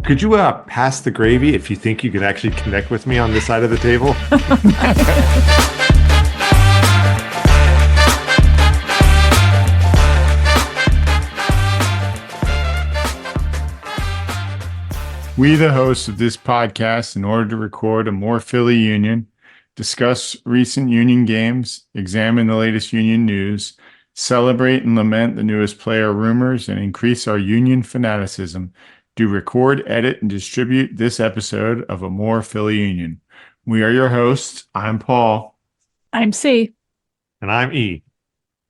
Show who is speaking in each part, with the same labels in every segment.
Speaker 1: Could you pass the gravy if you think you can actually connect with me on this side of the table?
Speaker 2: We, the hosts of this podcast, in order to record amorephillyunion, discuss recent union games, examine the latest union news, celebrate and lament the newest player rumors, and increase our union fanaticism, do record, edit, and distribute this episode of amorephillyunion. We are your hosts. I'm Paul.
Speaker 3: I'm C.
Speaker 1: And I'm E.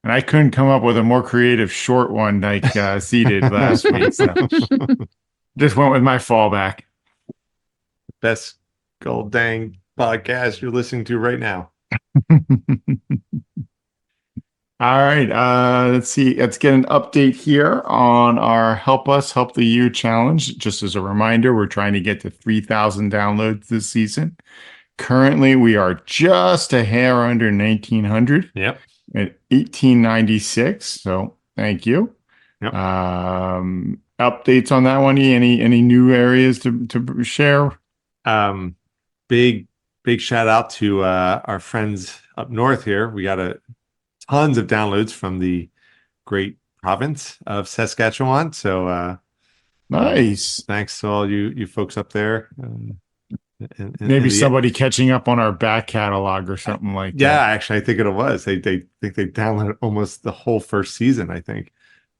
Speaker 2: And I couldn't come up with a more creative short one like C did last week. So just went with my fallback.
Speaker 1: Best gold dang podcast you're listening to right now.
Speaker 2: All right. Let's see. Let's get an update here on our Help Us Help the You challenge. Just as a reminder, we're trying to get to 3,000 downloads this season. Currently, we are just a hair under 1,900.
Speaker 1: Yep.
Speaker 2: At 1,896. So thank you.
Speaker 1: Yep.
Speaker 2: Updates on that one? Any new areas to share?
Speaker 1: Big shout out to our friends up north here. We got tons of downloads from the great province of Saskatchewan. So
Speaker 2: nice.
Speaker 1: Thanks to all you folks up there.
Speaker 2: Maybe somebody catching up on our back catalog or something like that.
Speaker 1: Yeah, actually, I think it was. They think they downloaded almost the whole first season, I think.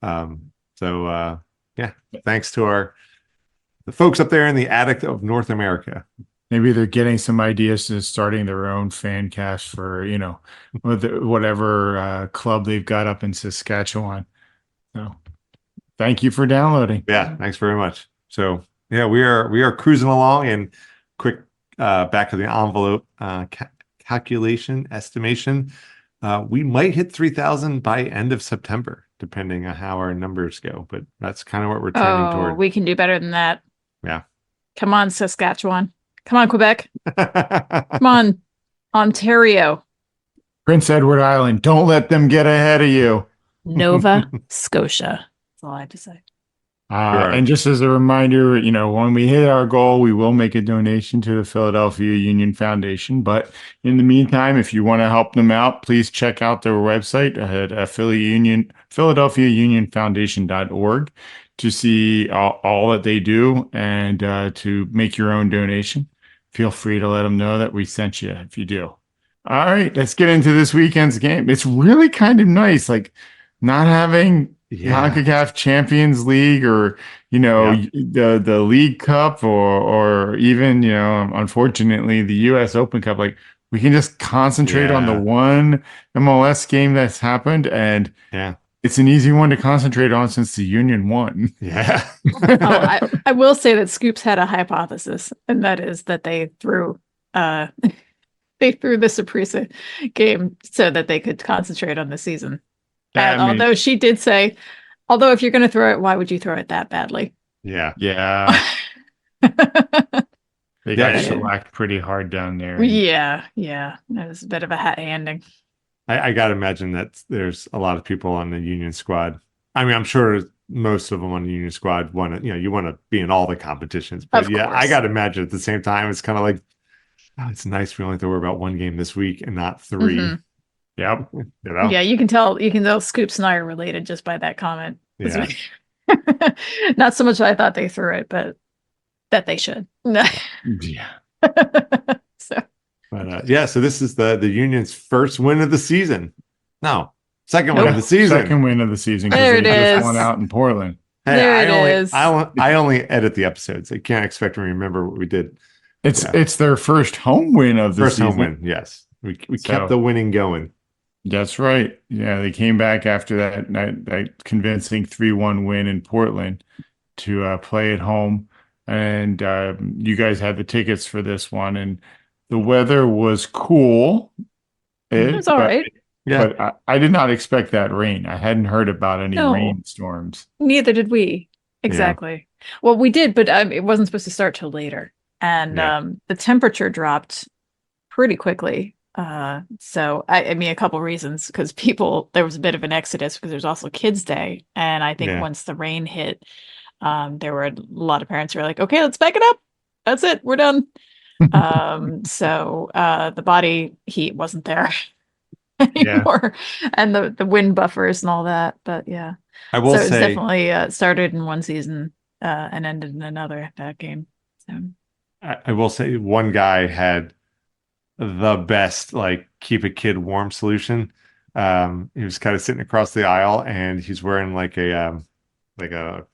Speaker 1: Yeah, thanks to the folks up there in the attic of North America.
Speaker 2: Maybe they're getting some ideas to starting their own fan cast for, whatever club they've got up in Saskatchewan. So thank you for downloading.
Speaker 1: Yeah, thanks very much. So yeah, we are cruising along, and quick back of the envelope calculation estimation. We might hit 3,000 by end of September, depending on how our numbers go. But that's kind of what we're trending toward.
Speaker 3: We can do better than that.
Speaker 1: Yeah.
Speaker 3: Come on, Saskatchewan. Come on, Quebec. Come on, Ontario.
Speaker 2: Prince Edward Island. Don't let them get ahead of you.
Speaker 3: Nova Scotia. That's all I have to say.
Speaker 1: Sure.
Speaker 2: And just as a reminder, when we hit our goal, we will make a donation to the Philadelphia Union Foundation. But in the meantime, if you want to help them out, please check out their website at philadelphiaunionfoundation.org to see all that they do and to make your own donation. Feel free to let them know that we sent you if you do. All right, let's get into this weekend's game. It's really kind of nice, like not having CONCACAF Champions League or, the League Cup or even, unfortunately, the U.S. Open Cup. Like we can just concentrate on the one MLS game that's happened. And it's an easy one to concentrate on since the Union won.
Speaker 1: Yeah.
Speaker 3: I will say that Scoops had a hypothesis, and that is that they threw the Saprissa game so that they could concentrate on the season. And although she did say, if you're going to throw it, why would you throw it that badly?
Speaker 1: Yeah.
Speaker 2: Yeah. They got shellacked pretty hard down there.
Speaker 3: Yeah. That was a bit of a hat handing.
Speaker 1: I got to imagine that there's a lot of people on the Union squad. I mean, I'm sure most of them on the Union squad want to, you want to be in all the competitions. But
Speaker 3: of course.
Speaker 1: I got to imagine at the same time, it's kind of like, it's nice we only have to worry about one game this week and not three.
Speaker 3: Mm-hmm.
Speaker 2: Yep.
Speaker 3: Yeah, you can tell Scoops and I are related just by that comment.
Speaker 1: Yeah.
Speaker 3: Not so much that I thought they threw it, but that they should.
Speaker 2: Yeah.
Speaker 1: So this is the Union's first win of the season. No, second win of the season.
Speaker 2: Second win of the season.
Speaker 3: There it is.
Speaker 2: Just won out in Portland.
Speaker 1: Hey,
Speaker 3: there it is.
Speaker 1: I only edit the episodes. I can't expect to remember what we did.
Speaker 2: It's their first home win of the season.
Speaker 1: First home win, yes. We kept the winning going. That's
Speaker 2: right. Yeah, they came back after that convincing 3-1 win in Portland to play at home. And you guys had the tickets for this one. And the weather was cool.
Speaker 3: It was all right.
Speaker 1: Yeah.
Speaker 2: But I did not expect that rain. I hadn't heard about any rainstorms.
Speaker 3: Neither did we. Exactly. Yeah. Well, we did, but it wasn't supposed to start till later. And the temperature dropped pretty quickly. So I mean, a couple reasons, because there was a bit of an exodus because there's also Kids Day. And I think once the rain hit, There were a lot of parents who were like, okay, let's back it up. That's it. We're done. So the body heat wasn't there anymore, and the wind buffers and all that. But yeah,
Speaker 1: I will
Speaker 3: so it was
Speaker 1: say,
Speaker 3: definitely started in one season and ended in another, that game. So
Speaker 1: I will say one guy had the best like keep a kid warm solution. He was kind of sitting across the aisle and he's wearing like a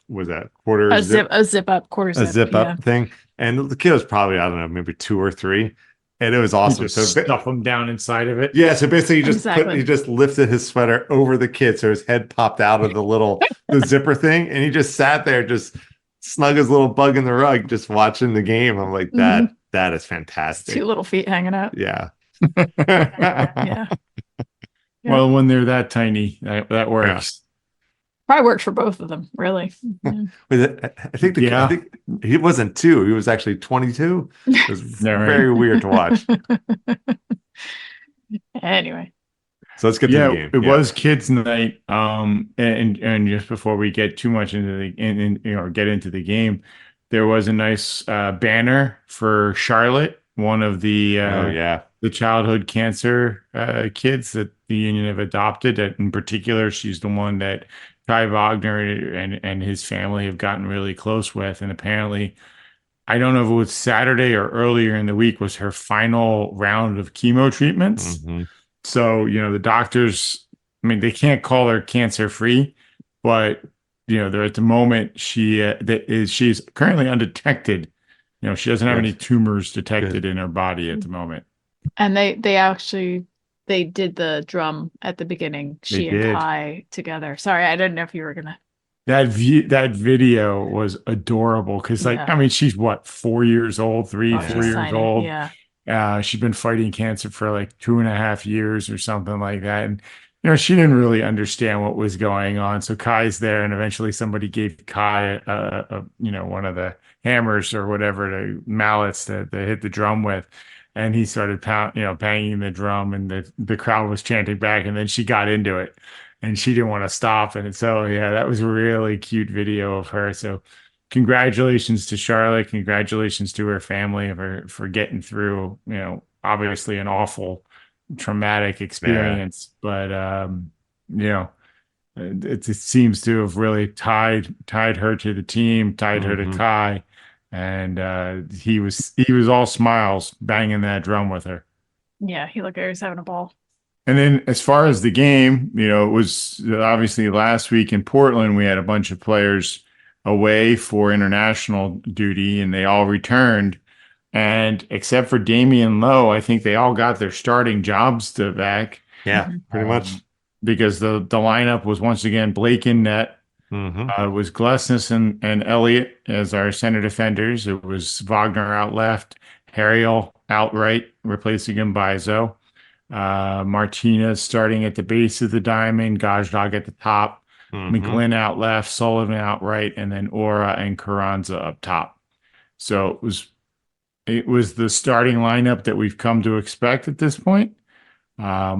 Speaker 1: was that quarter
Speaker 3: a zip up, quarter
Speaker 1: a
Speaker 3: zip.
Speaker 1: zip
Speaker 3: Yeah.
Speaker 1: up thing. And the kid was probably, I don't know, maybe 2 or 3. And it was
Speaker 2: You
Speaker 1: awesome.
Speaker 2: just
Speaker 1: So
Speaker 2: stuff them down inside of it.
Speaker 1: yeah, so basically
Speaker 3: Exactly.
Speaker 1: he just lifted his sweater over the kid so his head popped out of the zipper thing and he just sat there just snug his little bug in the rug just watching the game. I'm like that is fantastic.
Speaker 3: 2 little feet hanging out.
Speaker 1: Yeah.
Speaker 3: Yeah.
Speaker 2: Well, when they're that tiny, that works.
Speaker 3: Probably worked for both of them, really. Yeah.
Speaker 1: I think I think he wasn't 2, he was actually 22. It was very weird to watch.
Speaker 3: Anyway.
Speaker 1: So let's get to the game.
Speaker 2: It was kids' night. And just before we get too much into get into the game, there was a nice banner for Charlotte, one of the the childhood cancer kids that the union have adopted. In particular, she's the one that Kai Wagner and his family have gotten really close with. And apparently, I don't know if it was Saturday or earlier in the week, was her final round of chemo treatments.
Speaker 1: Mm-hmm.
Speaker 2: So, the doctors, I mean, they can't call her cancer free, but, they're at the moment she's currently undetected. She doesn't have any tumors detected in her body at the moment.
Speaker 3: And they did the drum at the beginning. She and Kai together. Sorry, I didn't know if you were gonna.
Speaker 2: That video was adorable because, I mean, she's what, 4 years old, 4 years old.
Speaker 3: Yeah.
Speaker 2: She's been fighting cancer for like 2.5 years or something like that. And, she didn't really understand what was going on. So Kai's there, and eventually somebody gave Kai one of the hammers or whatever, the mallets that they hit the drum with. And he started banging the drum, and the crowd was chanting back. And then she got into it, and she didn't want to stop. And so, that was a really cute video of her. So congratulations to Charlotte. Congratulations to her family for getting through, obviously an awful, traumatic experience. But, it seems to have really tied her to the team, tied her to Kai. And he was all smiles banging that drum with her.
Speaker 3: Yeah, he looked like he was having a ball.
Speaker 2: And then as far as the game, it was obviously last week in Portland, we had a bunch of players away for international duty, and they all returned. And except for Damian Lowe, I think they all got their starting jobs back.
Speaker 1: Yeah, pretty much.
Speaker 2: Because the lineup was once again Blake in net. It was Glesnes and Elliott as our center defenders. It was Wagner out left, Harriel out right, replacing Mbaizo. Martinez starting at the base of the diamond, Gajdag at the top, McGlynn out left, Sullivan out right, and then Ora and Carranza up top. So it was the starting lineup that we've come to expect at this point. I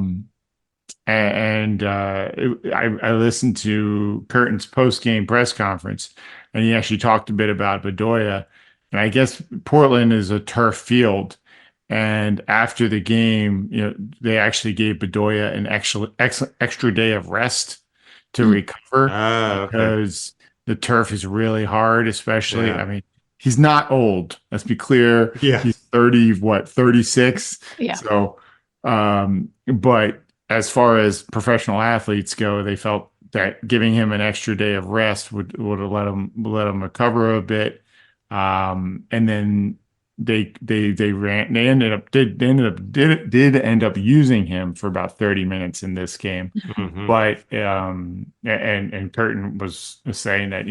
Speaker 2: listened to Curtin's post-game press conference, and he actually talked a bit about Bedoya. And I guess Portland is a turf field. And after the game, they actually gave Bedoya an extra day of rest to recover because the turf is really hard, especially. I mean, he's not old. Let's be clear.
Speaker 1: Yeah.
Speaker 2: He's 36.
Speaker 3: Yeah.
Speaker 2: So, but as far as professional athletes go, they felt that giving him an extra day of rest would have let him recover a bit. And then they ended up using him for about 30 minutes in this game. But and Curtin was saying that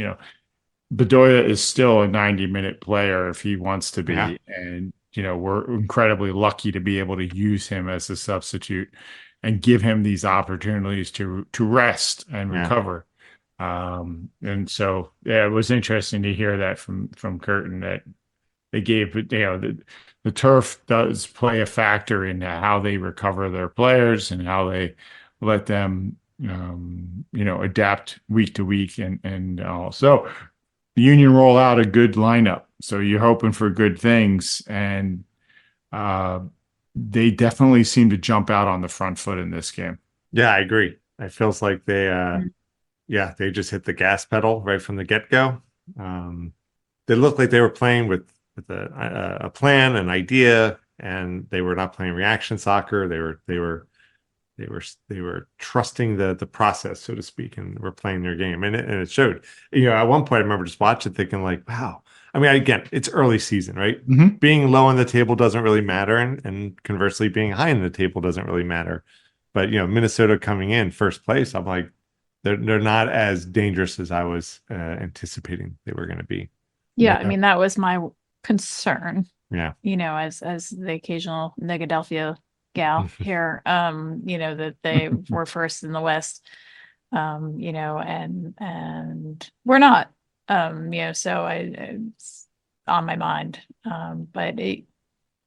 Speaker 2: Bedoya is still a 90-minute player if he wants to be, and we're incredibly lucky to be able to use him as a substitute and give him these opportunities to rest and recover. And so it was interesting to hear that from Curtin that they gave the turf does play a factor in how they recover their players and how they let them adapt week to week and all. So the Union roll out a good lineup. So you're hoping for good things. And they definitely seem to jump out on the front foot in this game.
Speaker 1: Yeah, I agree. It feels like they just hit the gas pedal right from the get-go. They looked like they were playing with a plan, an idea, and they were not playing reaction soccer. They were trusting the process, so to speak, and were playing their game, and it showed. At one point, I remember just watching, thinking like, "Wow." I mean, again, it's early season, right?
Speaker 2: Mm-hmm.
Speaker 1: Being low on the table doesn't really matter, and conversely, being high in the table doesn't really matter. But Minnesota coming in first place, I'm like, they're not as dangerous as I was anticipating they were going to be.
Speaker 3: Yeah, I mean, that was my concern.
Speaker 1: Yeah.
Speaker 3: As the occasional Negadelphia gal here, that they were first in the West, and we're not, so it's on my mind. But it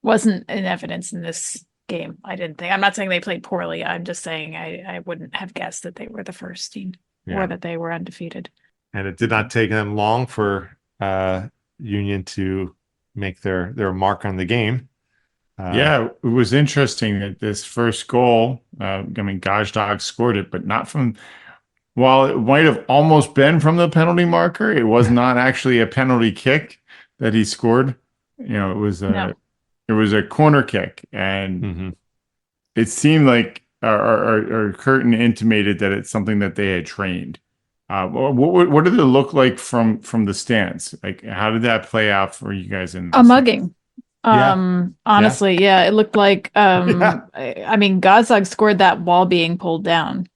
Speaker 3: wasn't in evidence in this game. I didn't think. I'm not saying they played poorly. I'm just saying I wouldn't have guessed that they were the first team or that they were undefeated.
Speaker 1: And it did not take them long for Union to make their mark on the game.
Speaker 2: Yeah, it was interesting that this first goal, Gazdag scored it, but not from, while it might have almost been from the penalty marker, it was not actually a penalty kick that he scored. It was a corner kick, and it seemed like our curtain intimated that it's something that they had trained. What did it look like from the stands? Like, how did that play out for you guys in
Speaker 3: a mugging? Honestly, it looked like I mean, Gazdag scored that while being pulled down.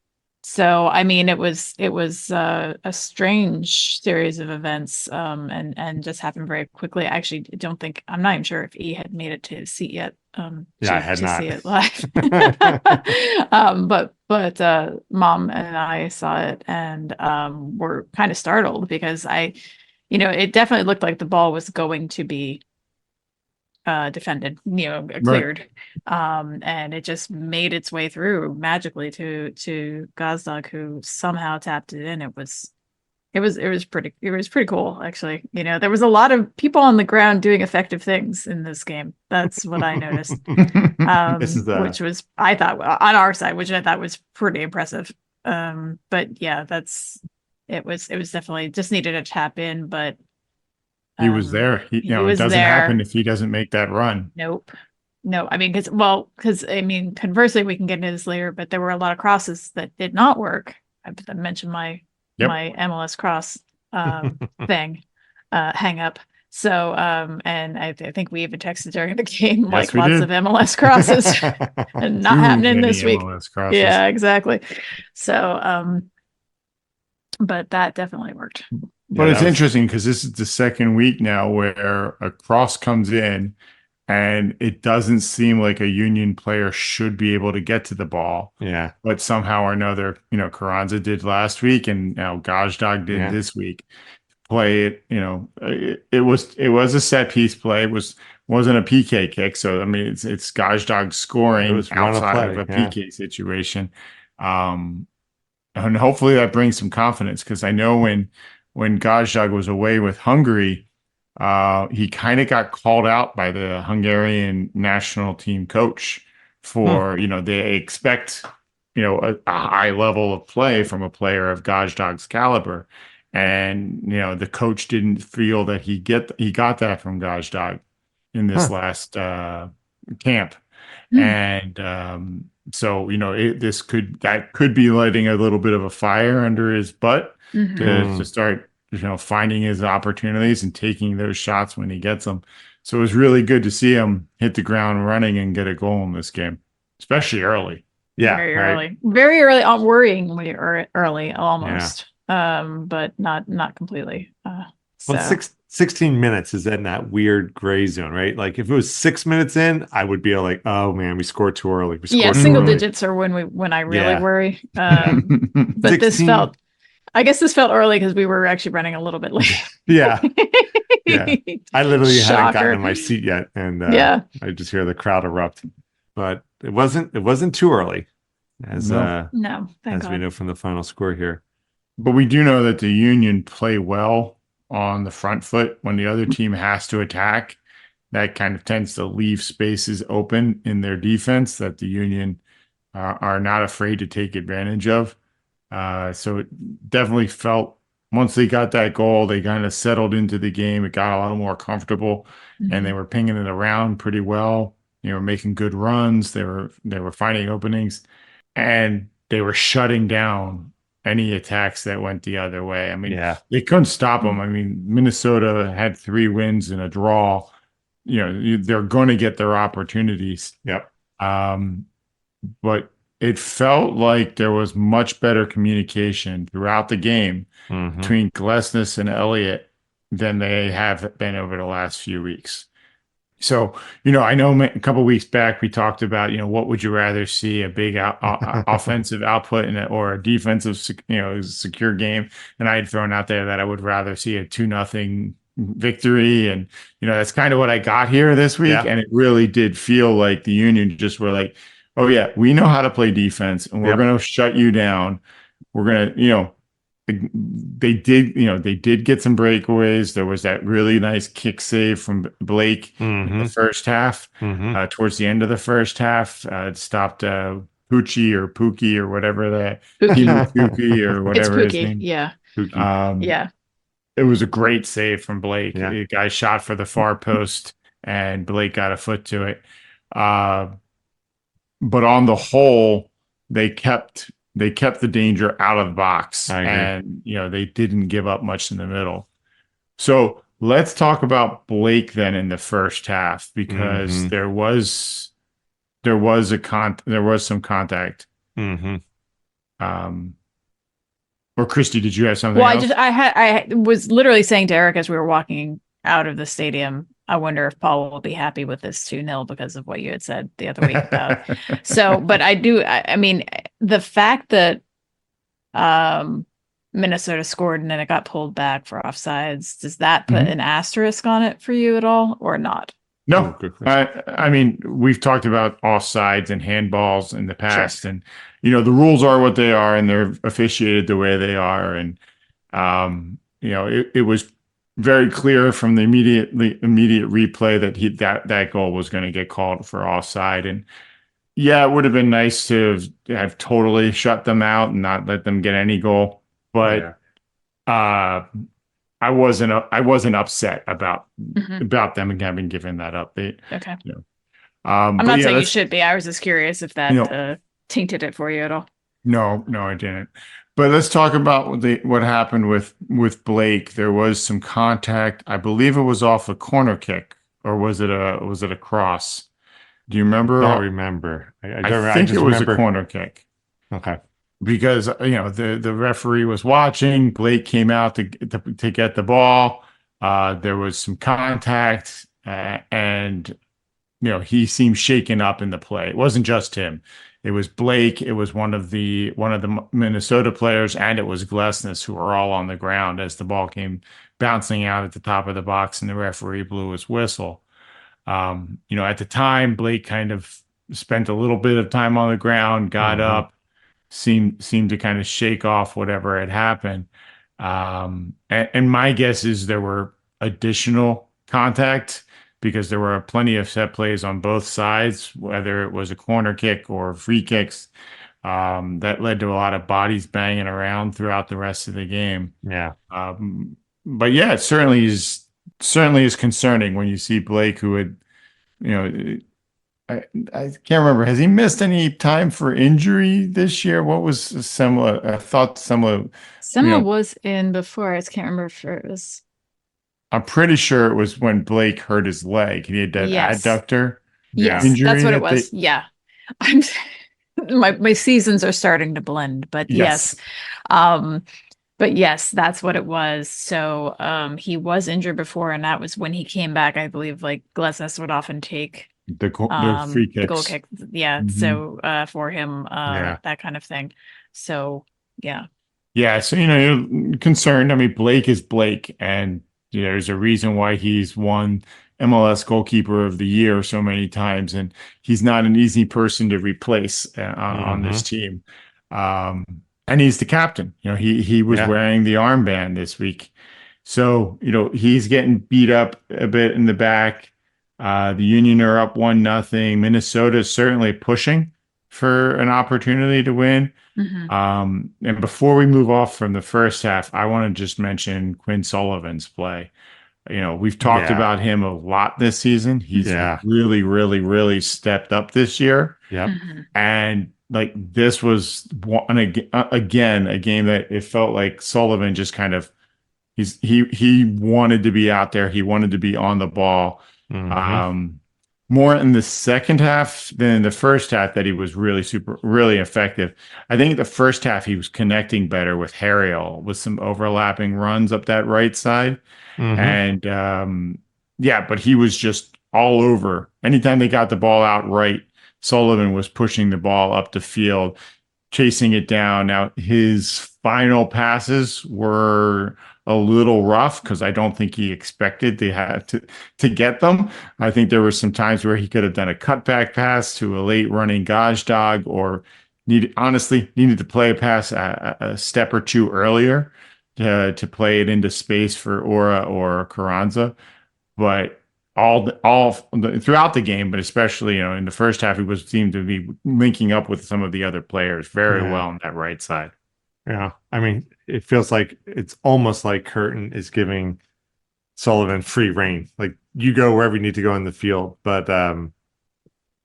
Speaker 3: So I mean, it was a strange series of events, and just happened very quickly. I actually I'm not even sure if E had made it to his seat yet.
Speaker 1: I had not
Speaker 3: see it live. But Mom and I saw it, and were kind of startled because it definitely looked like the ball was going to be defended, cleared. Right. And it just made its way through magically to Gazdag, who somehow tapped it in. It was pretty cool, actually. There was a lot of people on the ground doing effective things in this game. That's what I noticed. Which was, I thought, on our side, which I thought was pretty impressive. But yeah, it was definitely just needed a tap in, but
Speaker 2: he was there. It doesn't happen if he doesn't make that run.
Speaker 3: Nope. No, I mean, conversely, we can get into this later, but there were a lot of crosses that did not work. I mentioned my MLS cross thing, hang up. So, and I think we even texted during the game, lots of MLS crosses and not happening this week. Yeah, exactly. So, but that definitely worked.
Speaker 2: But it's interesting because this is the second week now where a cross comes in and it doesn't seem like a Union player should be able to get to the ball.
Speaker 1: Yeah.
Speaker 2: But somehow or another, Carranza did last week, and now Gazdag did this week. Play it, it was a set piece play. It wasn't a PK kick. So I mean, it's Gazdag scoring outside of a PK situation. And hopefully that brings some confidence, because I know when Gazdag was away with Hungary, he kind of got called out by the Hungarian national team coach for, they expect, a high level of play from a player of Gazdag's caliber. And, the coach didn't feel that he got that from Gazdag in this last camp. And so, that could be lighting a little bit of a fire under his butt to start, finding his opportunities and taking those shots when he gets them. So it was really good to see him hit the ground running and get a goal in this game, especially early.
Speaker 1: Yeah.
Speaker 3: Very early, worryingly early almost. Yeah. But not completely.
Speaker 1: Well, 16 minutes is in that weird gray zone, right? Like if it was 6 minutes in, I would be like, oh man, we scored too early.
Speaker 3: Single digits are when I really worry. But 16... I guess this felt early because we were actually running a little bit late.
Speaker 1: Yeah. I literally hadn't gotten in my seat yet, and I just hear the crowd erupt. But it wasn't too early, as
Speaker 3: we
Speaker 1: know from the final score here.
Speaker 2: But we do know that the Union play well on the front foot when the other team has to attack. That kind of tends to leave spaces open in their defense that the Union are not afraid to take advantage of. So it definitely felt once they got that goal, they kind of settled into the game. It got a lot more comfortable, and they were pinging it around pretty well. You know, making good runs. They were finding openings, and they were shutting down any attacks that went the other way. I mean,
Speaker 1: Yeah.
Speaker 2: they couldn't stop them. I mean, Minnesota had 3 wins and a draw. You know, they're going to get their opportunities.
Speaker 1: Yep.
Speaker 2: But it felt like there was much better communication throughout the game
Speaker 1: Mhm.
Speaker 2: between Glesnes and Elliott than they have been over the last few weeks. So, you know, I know a couple of weeks back we talked about, you know, what would you rather see, a big offensive output or a defensive, secure game? And I had thrown out there that I would rather see a 2-0 victory. And, you know, that's kind of what I got here this week.
Speaker 1: Yeah.
Speaker 2: And it really did feel like the Union just were like, oh yeah, we know how to play defense and we're
Speaker 1: Yep.
Speaker 2: going to shut you down. We're going to, you know, they did get some breakaways. There was that really nice kick save from Blake in the first half. Towards the end of the first half, it stopped Poochie or Pookie or whatever that Pookie or whatever
Speaker 3: It's
Speaker 2: his
Speaker 3: Pookie.
Speaker 2: name.
Speaker 3: Yeah.
Speaker 2: Yeah, it was a great save from Blake.
Speaker 1: Yeah.
Speaker 2: The guy shot for the far post, and Blake got a foot to it. But on the whole, they kept the danger out of the box, and you know, they didn't give up much in the middle. So let's talk about Blake then in the first half, because there was some contact. Or Christy, did you have something
Speaker 3: Well,
Speaker 2: else?
Speaker 3: I was literally saying to Eric as we were walking out of the stadium, I wonder if Paul will be happy with this 2-0 because of what you had said the other week about. So, but I mean, the fact that Minnesota scored and then it got pulled back for offsides, does that put an asterisk on it for you at all or not?
Speaker 2: No, I mean, we've talked about offsides and handballs in the past, and you know, the rules are what they are, and they're officiated the way they are, and you know, it was very clear from the immediate replay that that goal was going to get called for offside, and yeah, it would have been nice to have totally shut them out and not let them get any goal, but I wasn't upset about them having given that up.
Speaker 3: Okay.
Speaker 2: You know,
Speaker 3: I'm not saying you should be. I was just curious if that tainted it for you at all.
Speaker 2: No, I didn't. But let's talk about what happened with Blake. There was some contact. I believe it was off a corner kick, or was it a cross? Do you remember?
Speaker 1: I don't remember.
Speaker 2: I think it was a corner kick.
Speaker 1: Okay.
Speaker 2: Because you know, the referee was watching. Blake came out to get the ball. There was some contact, and you know, he seemed shaken up in the play. It wasn't just him. It was Blake. It was one of the Minnesota players, and it was Glesnes, who were all on the ground as the ball came bouncing out at the top of the box, and the referee blew his whistle. You know, at the time, Blake kind of spent a little bit of time on the ground, got up, seemed to kind of shake off whatever had happened. And my guess is there were additional contact, because there were plenty of set plays on both sides, whether it was a corner kick or free kicks, that led to a lot of bodies banging around throughout the rest of the game.
Speaker 1: Yeah.
Speaker 2: But yeah, it certainly is concerning when you see Blake, who had, you know, I can't remember. Has he missed any time for injury this year? What was Semla? I thought Semla
Speaker 3: was in before. I just can't remember if it was.
Speaker 2: I'm pretty sure it was when Blake hurt his leg. He had that adductor injury.
Speaker 3: That's what it was. I'm my seasons are starting to blend, but yes. But yes, that's what it was. So he was injured before, and that was when he came back. I believe like Glesnes would often take
Speaker 2: the free kicks.
Speaker 3: the goal kick. Yeah. So for him, that kind of thing. So yeah.
Speaker 2: Yeah. So, you know, you're concerned. I mean, Blake is Blake, and you know, there's a reason why he's won MLS goalkeeper of the year so many times, and he's not an easy person to replace on this team. And he's the captain. You know, he was wearing the armband this week, So, he's getting beat up a bit in the back. The Union are up 1-0. Minnesota is certainly pushing for an opportunity to win.
Speaker 3: Mhm.
Speaker 2: And before we move off from the first half, I want to just mention Quinn Sullivan's play. We've talked
Speaker 1: Yeah.
Speaker 2: about him a lot this season. He's
Speaker 1: Yeah.
Speaker 2: really, really, really stepped up this year.
Speaker 1: Yep.
Speaker 3: Mhm.
Speaker 2: And like this was again a game that it felt like Sullivan just kind of he wanted to be out there. He wanted to be on the ball.
Speaker 1: Mhm.
Speaker 2: More in the second half than in the first half that he was really effective. I think the first half he was connecting better with Harriel with some overlapping runs up that right side.
Speaker 1: Mhm.
Speaker 2: And yeah, but he was just all over. Anytime they got the ball out right, Sullivan was pushing the ball up the field, chasing it down. Now, his final passes were a little rough because I don't think he expected to have to get them. I think there were some times where he could have done a cutback pass to a late running Gaj dog, or needed to play a pass a step or two earlier to play it into space for Aura or Carranza. But throughout the game, but especially in the first half, he seemed to be linking up with some of the other players very
Speaker 1: Yeah.
Speaker 2: well on that right side.
Speaker 1: Yeah. I mean, it feels like it's almost like Curtin is giving Sullivan free reign. Like you go wherever you need to go in the field. But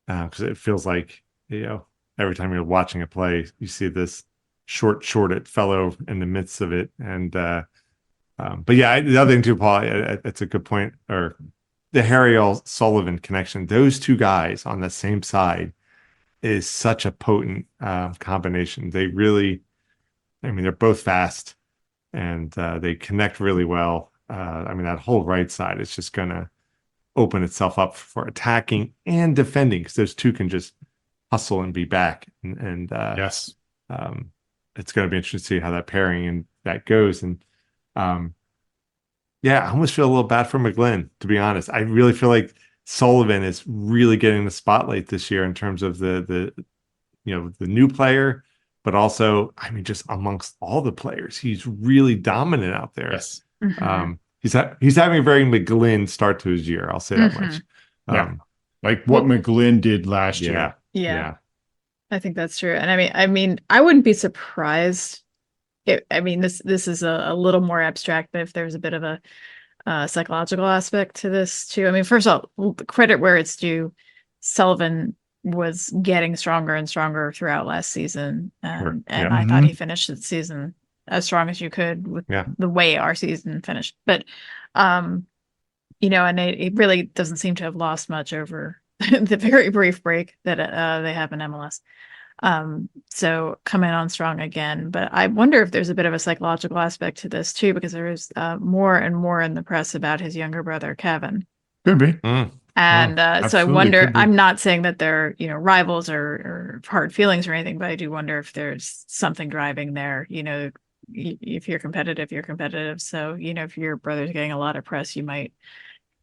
Speaker 1: because it feels like, every time you're watching a play, you see this shorted fellow in the midst of it. And but yeah, the other thing too, Paul, it's a good point. Or the Harriel Sullivan connection, those two guys on the same side is such a potent combination. They really, I mean, they're both fast and they connect really well. I mean, that whole right side is just going to open itself up for attacking and defending because those two can just hustle and be back. And
Speaker 2: Yes.
Speaker 1: it's going to be interesting to see how that pairing and that goes. And yeah, I almost feel a little bad for McGlynn, to be honest. I really feel like Sullivan is really getting the spotlight this year in terms of the the new player, but also, I mean, just amongst all the players, he's really dominant out there.
Speaker 2: Yes.
Speaker 3: Mhm.
Speaker 1: He's having a very McGlynn start to his year. I'll say that much.
Speaker 2: Yeah. Like what
Speaker 3: Well-
Speaker 2: McGlynn did last
Speaker 1: Yeah.
Speaker 2: year.
Speaker 3: Yeah, I think that's true. And I mean, I wouldn't be surprised. I mean, this is a little more abstract, but if there's a bit of a psychological aspect to this too. I mean, first of all, credit where it's due. Sullivan was getting stronger and stronger throughout last season,
Speaker 1: Sure.
Speaker 3: and
Speaker 1: Yeah.
Speaker 3: I thought he finished the season as strong as you could with
Speaker 1: Yeah.
Speaker 3: the way our season finished. But and it really doesn't seem to have lost much over the very brief break that they have in MLS. So coming on strong again, but I wonder if there's a bit of a psychological aspect to this too, because there is more and more in the press about his younger brother, Kevin.
Speaker 2: Could be.
Speaker 1: Mm.
Speaker 3: And so I
Speaker 2: absolutely,
Speaker 3: wonder,
Speaker 2: could be.
Speaker 3: I'm not saying that they're, rivals or hard feelings or anything, but I do wonder if there's something driving there. If you're competitive, you're competitive. So, if your brother's getting a lot of press,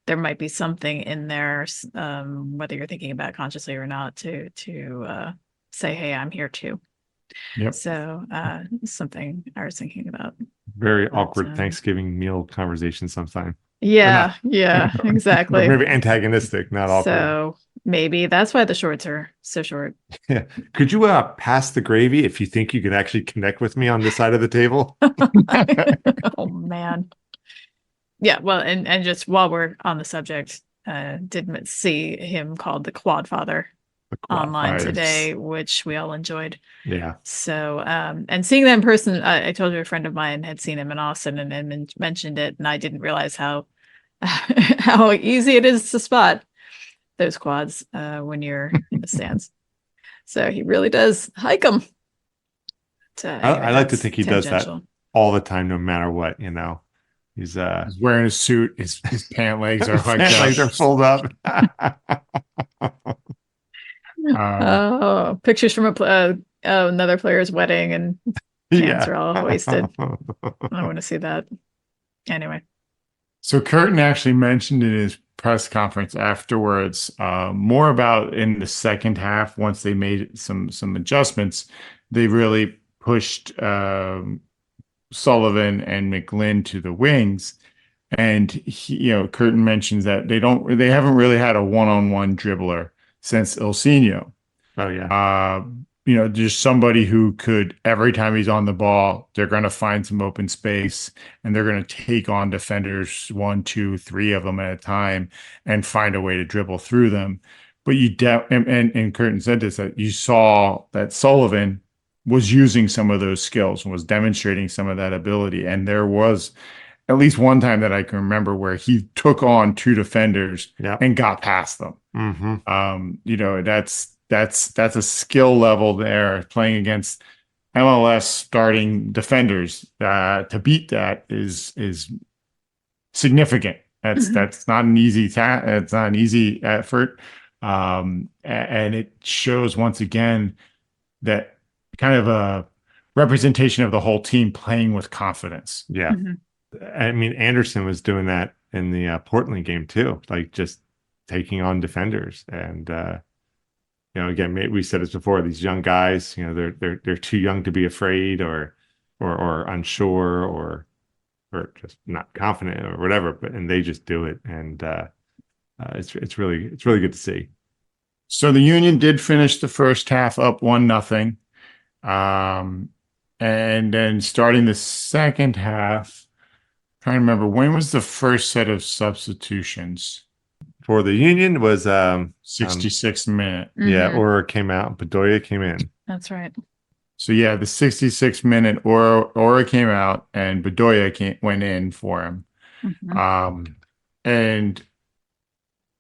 Speaker 3: there might be something in there, whether you're thinking about it consciously or not, to say, hey, I'm here too.
Speaker 2: Yep.
Speaker 3: So something I was thinking about.
Speaker 1: Very awkward Thanksgiving meal conversation sometime.
Speaker 3: Yeah, exactly.
Speaker 1: Or maybe antagonistic, not awkward.
Speaker 3: So maybe that's why the shorts are so short.
Speaker 1: Yeah. Could you pass the gravy if you think you can actually connect with me on this side of the table?
Speaker 3: Oh man. Yeah, well, and just while we're on the subject, did see him called the Quad Father online
Speaker 2: Nice.
Speaker 3: today, which we all enjoyed.
Speaker 1: Yeah.
Speaker 3: So, and seeing that in person, I told you a friend of mine had seen him in Austin and mentioned it, and I didn't realize how how easy it is to spot those quads when you're in the stands. So he really does hike them.
Speaker 1: I like to think he does that all the time, no matter what. He's
Speaker 2: wearing a suit. His pant legs are like
Speaker 1: pant legs are pulled up.
Speaker 3: Pictures from another player's wedding and pants are all hoisted. I want to see that. Anyway.
Speaker 2: So Curtin actually mentioned in his press conference afterwards more about in the second half, once they made some adjustments, they really pushed Sullivan and McGlynn to the wings. And Curtin mentions that they haven't really had a one-on-one dribbler since Ilsinho.
Speaker 1: Oh yeah.
Speaker 2: Just somebody who could, every time he's on the ball, they're going to find some open space and they're going to take on defenders, one, two, three of them at a time, and find a way to dribble through them. But and Curtin said this, that you saw that Sullivan was using some of those skills and was demonstrating some of that ability. And there was at least one time that I can remember where he took on two defenders
Speaker 1: Yeah.
Speaker 2: and got past them.
Speaker 1: Mm-hmm.
Speaker 2: That's a skill level there. Playing against MLS starting defenders to beat that is significant. That's not an easy it's not an easy effort, and it shows once again that kind of a representation of the whole team playing with confidence.
Speaker 1: Yeah. I mean, Anderson was doing that in the Portland game too, like just taking on defenders. And again, we said this before, these young guys, they're too young to be afraid or unsure or just not confident or whatever, and they just do it. And it's really good to see.
Speaker 2: So the Union did finish the first half up 1-0. And then starting the second half, trying to remember, when was the first set of substitutions?
Speaker 1: For the Union was
Speaker 2: 66th minute.
Speaker 1: Yeah, Aura came out, Bedoya came in.
Speaker 3: That's right.
Speaker 2: So yeah, the 66th minute, Aura came out and Bedoya went in for him. And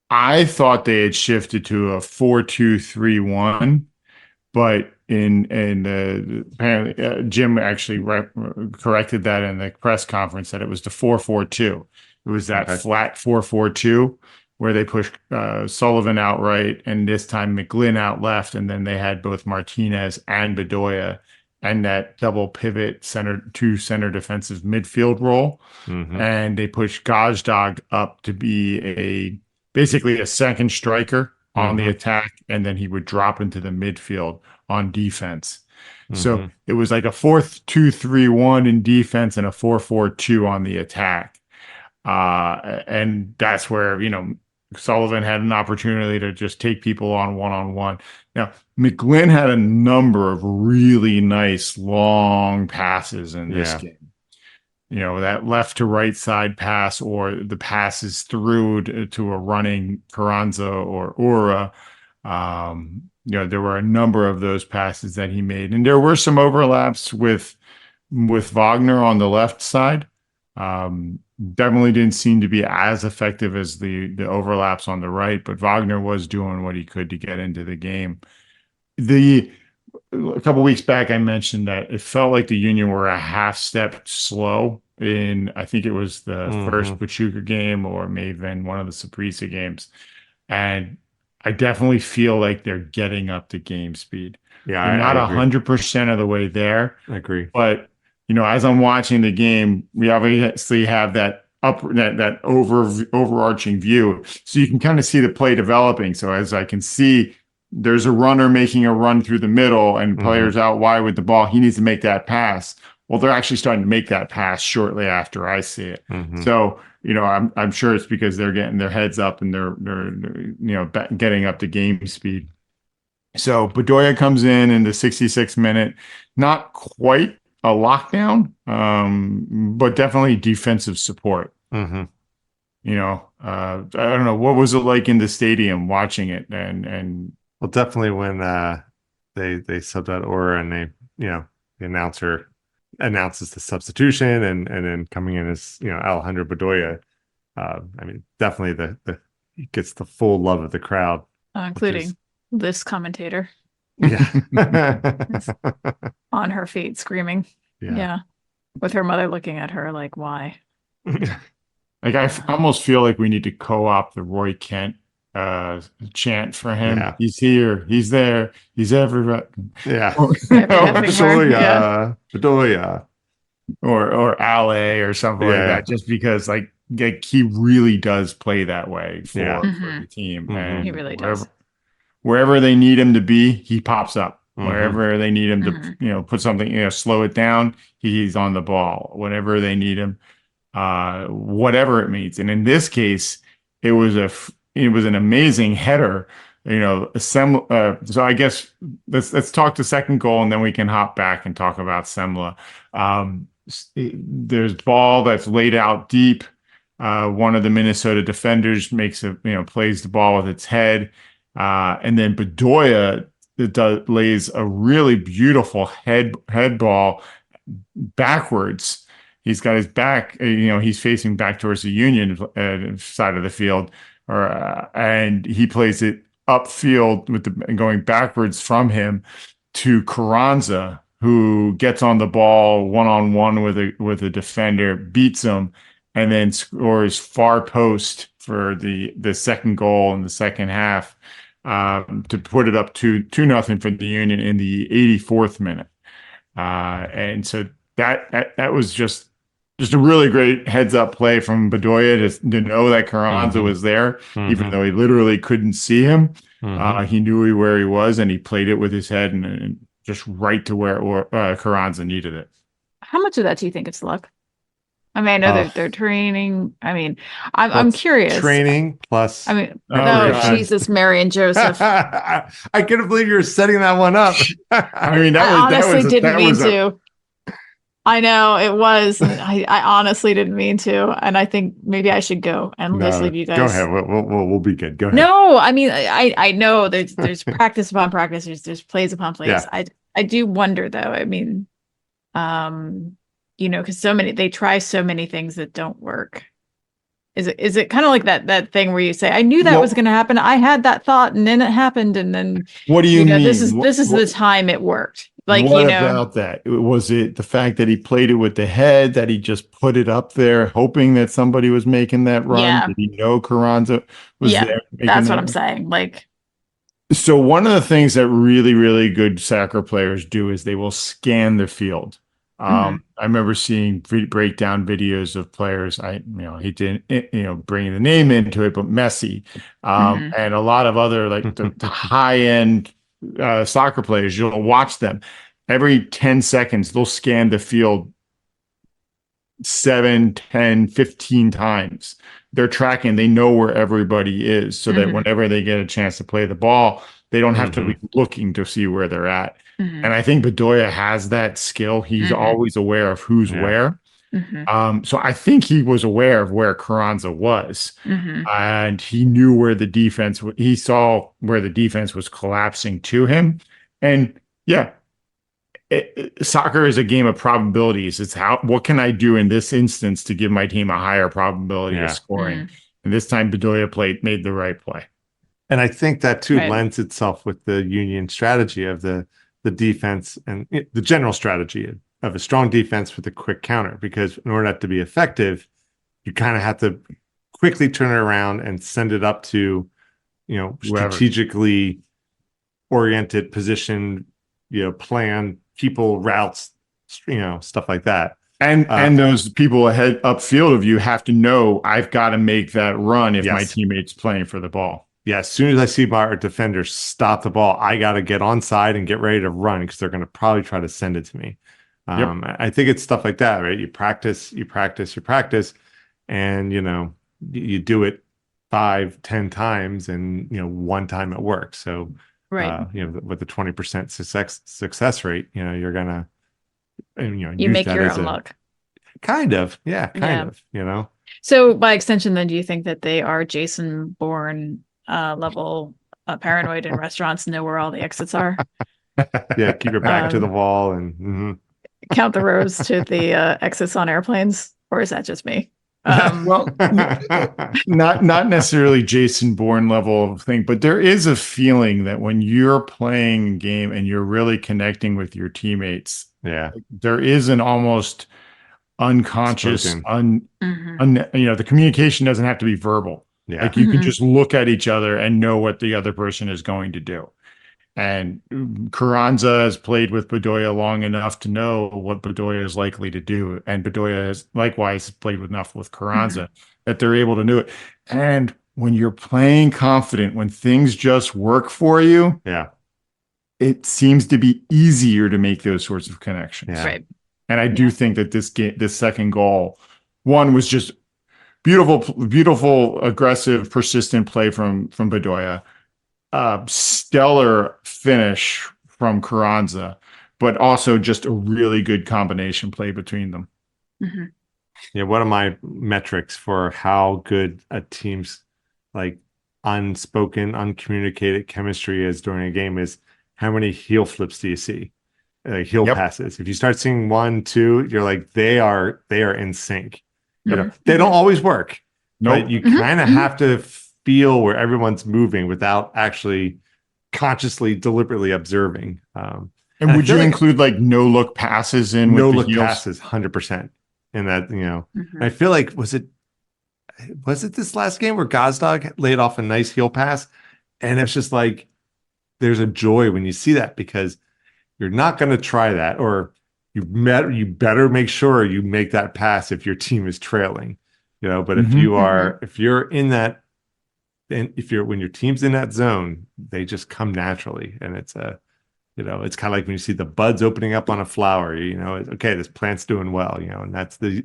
Speaker 2: I thought they had shifted to a 4-2-3-1, but apparently Jim actually corrected that in the press conference that it was the 4-4-2. It was that flat 4-4-2 where they pushed Sullivan outright and this time McGlynn out left, and then they had both Martinez and Bedoya and that double pivot center defensive midfield role. And they pushed Gazdag up to be basically a second striker on the attack, and then he would drop into the midfield on defense. So it was like a 4-2-3-1 in defense and a 4-4-2 on the attack. And that's where, Sullivan had an opportunity to just take people on one-on-one. Now, McGlynn had a number of really nice long passes in this game. That left to right side pass or the passes through to a running Carranza or Aura. There were a number of those passes that he made. And there were some overlaps with Wagner on the left side. Definitely didn't seem to be as effective as the overlaps on the right, but Wagner was doing what he could to get into the game. A couple weeks back, I mentioned that it felt like the Union were a half step slow in, I think it was the first Pachuca game or maybe in one of the Saprissa games. And I definitely feel like they're getting up to game speed.
Speaker 1: Yeah,
Speaker 2: they're not 100% of the way there.
Speaker 1: I agree.
Speaker 2: But as I'm watching the game, we obviously have that overarching view, so you can kind of see the play developing. So as I can see, there's a runner making a run through the middle, and players out wide with the ball. He needs to make that pass. Well, they're actually starting to make that pass shortly after I see it. So I'm sure it's because they're getting their heads up and they're getting up to game speed. So Bedoya comes in the 66th minute, not quite a lockdown, but definitely defensive support. I don't know, what was it like in the stadium watching it? And
Speaker 1: well, definitely when they subbed out Aura and the announcer announces the substitution and then coming in as Alejandro Bedoya. I mean, definitely he gets the full love of the crowd,
Speaker 3: including this commentator.
Speaker 1: Yeah.
Speaker 3: On her feet screaming. Yeah. With her mother looking at her like, why?
Speaker 2: Like, I almost feel like we need to co-opt the Roy Kent chant for him.
Speaker 1: Yeah.
Speaker 2: He's here, he's there, he's everywhere.
Speaker 1: Yeah.
Speaker 3: Bedoya.
Speaker 1: Bedoya.
Speaker 2: Or Ale or something like that, just because like he really does play that way for the team. And
Speaker 3: he really does.
Speaker 2: Wherever they need him to be, he pops up. Wherever they need him to, put something, slow it down, he's on the ball. Whenever they need him whatever it means. And in this case, it was an amazing header. So I guess let's talk the second goal, and then we can hop back and talk about Semla. There's ball that's laid out deep. One of the Minnesota defenders plays the ball with its head, and then Bedoya lays a really beautiful head ball backwards. He's got his back, he's facing back towards the Union side of the field, and he plays it upfield going backwards from him to Carranza, who gets on the ball one-on-one with a defender, beats him, and then scores far post for the second goal in the second half, to put it up 2-0 for the Union in the 84th minute. And so that was just a really great heads up play from Bedoya to know that Carranza was there, even though he literally couldn't see him. He knew where he was, and he played it with his head and just right to where Carranza needed it.
Speaker 3: How much of that do you think is luck? I mean, I know they're training. I mean, I'm curious.
Speaker 1: Training plus.
Speaker 3: I mean, Jesus, Mary and Joseph.
Speaker 1: I couldn't believe you were setting that one up.
Speaker 2: I mean,
Speaker 3: I honestly didn't mean to. I know it was. I honestly didn't mean to, and I think maybe I should go and just leave you guys.
Speaker 1: Go ahead. We'll be good. Go ahead.
Speaker 3: No, I mean, I know there's practice upon practice. There's plays upon plays. Yeah. I do wonder though. I mean, because they try so many things that don't work. Is it kind of like that thing where you say, I knew that was going to happen. I had that thought, and then it happened, and then
Speaker 2: what do you mean?
Speaker 3: This is the time it worked. Like,
Speaker 2: what about that? Was it the fact that he played it with the head, that he just put it up there hoping that somebody was making that run? Yeah. Did he know Carranza was there?
Speaker 3: That's what I'm saying. Like,
Speaker 2: so one of the things that really, really good soccer players do is they will scan the field. I remember seeing breakdown videos of players. He didn't, bringing the name into it, but Messi, and a lot of other like the high end soccer players. You'll watch them every 10 seconds. They'll scan the field 7, 10, 15 times. They're tracking. They know where everybody is, so that whenever they get a chance to play the ball, they don't have to be looking to see where they're at. And I think Bedoya has that skill. He's always aware of who's where. So I think he was aware of where Carranza was, and he knew where the defense. He saw where the defense was collapsing to him, and soccer is a game of probabilities. It's what can I do in this instance to give my team a higher probability of scoring. And this time, Bedoya made the right play.
Speaker 1: And I think that too lends itself with the Union strategy of the defense and the general strategy of a strong defense with a quick counter, because in order that to be effective, you kind of have to quickly turn it around and send it up to, strategically oriented position, plan, people, routes, stuff like that.
Speaker 2: And those people ahead upfield of you have to know, I've got to make that run if my teammate's playing for the ball.
Speaker 1: Yeah, as soon as I see my defender stop the ball, I got to get onside and get ready to run, because they're going to probably try to send it to me. I think it's stuff like that, right? You practice, and you do it 5, 10 times, and one time it works. So with the 20% success rate, you're gonna
Speaker 3: you make your own luck.
Speaker 1: Kind of, kind of.
Speaker 3: So by extension, then, do you think that they are Jason Bourne level paranoid in restaurants, know where all the exits are?
Speaker 1: Yeah, keep your back to the wall and
Speaker 3: count the rows to the exits on airplanes, or is that just me?
Speaker 2: Well, not necessarily Jason Bourne level of thing, but there is a feeling that when you're playing a game and you're really connecting with your teammates, there is an almost unconscious, the communication doesn't have to be verbal. Yeah. Like you can just look at each other and know what the other person is going to do. And Carranza has played with Bedoya long enough to know what Bedoya is likely to do. And Bedoya has likewise played enough with Carranza that they're able to do it. And when you're playing confident, when things just work for you, it seems to be easier to make those sorts of connections.
Speaker 3: Right.
Speaker 2: And I do think that this second goal One was just beautiful, aggressive, persistent play from Bedoya. Stellar finish from Carranza, but also just a really good combination play between them.
Speaker 3: Mm-hmm.
Speaker 1: Yeah, one of my metrics for how good a team's like unspoken, uncommunicated chemistry is during a game is how many heel flips do you see? Heel
Speaker 2: Yep.
Speaker 1: passes. If you start seeing 1, 2, you're like they are in sync. You know,
Speaker 3: Yep.
Speaker 1: they don't always work,
Speaker 2: Nope.
Speaker 1: but you
Speaker 3: Mhm.
Speaker 1: kind of
Speaker 3: Mhm.
Speaker 1: have to feel where everyone's moving without actually consciously, deliberately observing.
Speaker 2: And
Speaker 1: I
Speaker 2: would
Speaker 1: feel
Speaker 2: you
Speaker 1: like
Speaker 2: include like no look passes in with
Speaker 1: no
Speaker 2: the
Speaker 1: look
Speaker 2: heels?
Speaker 1: passes 100% in that, you know,
Speaker 3: Mhm.
Speaker 1: I feel like was it this last game where Gazdag laid off a nice heel pass? And it's just like there's a joy when you see that because you're not going to try that, or you better make sure you make that pass if your team is trailing, you know. But if
Speaker 2: Mhm.
Speaker 1: you are, if you're in that, and if you're when your team's in that zone, they just come naturally, and it's a, you know, it's kind of like when you see the buds opening up on a flower, you know, okay, this plant's doing well, you know, and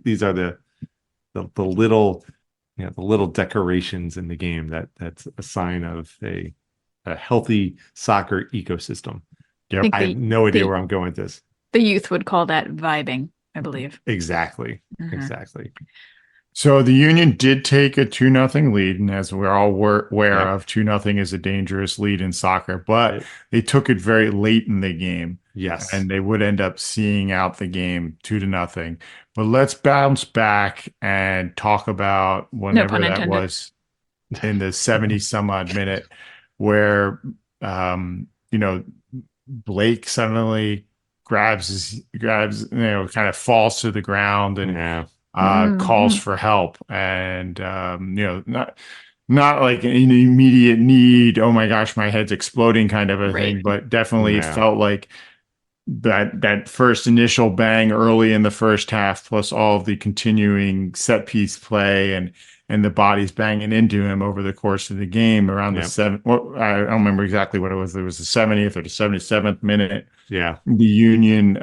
Speaker 1: these are the little, you know, the little decorations in the game that's a sign of a healthy soccer ecosystem.
Speaker 3: I
Speaker 2: Yep.
Speaker 3: think
Speaker 1: I have no idea where I'm going with this.
Speaker 3: the youth would call that vibing, I believe.
Speaker 1: Exactly.
Speaker 3: Mhm.
Speaker 1: Exactly.
Speaker 2: So the Union did take a 2-0 lead, and as we're all aware
Speaker 1: Yep.
Speaker 2: of, 2-0 is a dangerous lead in soccer, but
Speaker 1: Right.
Speaker 2: they took it very late in the game,
Speaker 1: Yes.
Speaker 2: and they would end up seeing out the game 2-0. But let's bounce back and talk about
Speaker 3: No
Speaker 2: whenever
Speaker 3: pun
Speaker 2: that
Speaker 3: intended.
Speaker 2: was in the 70 some odd minute where, you know, Blake suddenly grabs, you know, kind of falls to the ground and
Speaker 1: Yeah.
Speaker 2: calls
Speaker 3: Mhm.
Speaker 2: for help, and you know, not like an immediate need, oh my gosh, my head's exploding kind of a
Speaker 3: Right.
Speaker 2: thing, but definitely
Speaker 1: Yeah.
Speaker 2: felt like that first initial bang early in the first half, plus all of the continuing set piece play and the bodies banging into him over the course of the game around the
Speaker 1: Yep.
Speaker 2: seven. Well, I don't remember exactly what it was. It was the 70th or the 77th minute.
Speaker 1: Yeah.
Speaker 2: The Union